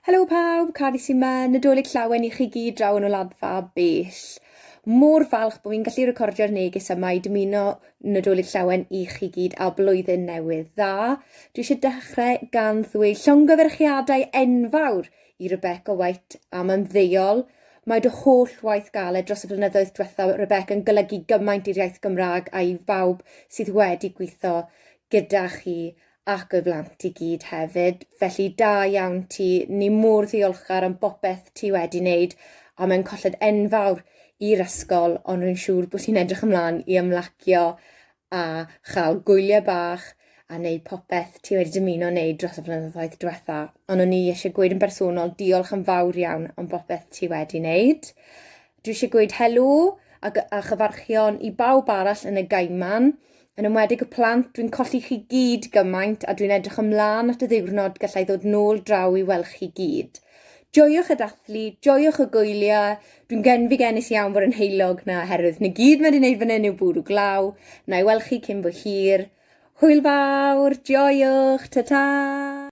Helo pawb, Caris yma, Nadolig Llawen i chi gyd draw yn Oladfa Bell. Mor falch bod fi'n gallu recordio'r neges yma i dymuno Nadolig Llawen i chi gyd a blwyddyn newydd dda. Dwi eisiau dechrau gan ddweud llongyfarchiadau enfawr i Rebecca White am ymddeol. Mae dy holl waith galed dros y flynyddoedd diwethaf, Rebecca, yn golygu gymaint i'r iaith Gymraeg a i bawb sydd wedi gweithio gyda chi ac y blant i gyd hefyd. Felly da iawn ti, ni mor ddiolchgar am bopeth ti wedi wneud a mae'n colled enfawr i'r ysgol, ond rwy'n siŵr bod ti'n edrych ymlaen i ymlacio a chael gwyliau bach a wneud popeth ti wedi dymuno wneud dros y flynyddoedd diwetha. Ond o'n i eisiau gweud yn bersonol diolch yn fawr iawn am bopeth ti wedi wneud. Dwi eisiau gweud helo a chyfarchion i bawb arall yn y gaiman. Yn ymwedig y plant, dwi'n colli chi gyd gymaint a dwi'n edrych ymlaen at y ddiwrnod gallai ddod nôl draw i weld chi gyd. Joiwch y dathlu, joiwch y gwyliau, dwi'n genfigennus iawn bod yn heilog na oherwydd ni gyd wedi wneud fan hyn yw bwrw glaw, na i weld chi cyn bo hir. Hwyl fawr, joiwch, ta-ta!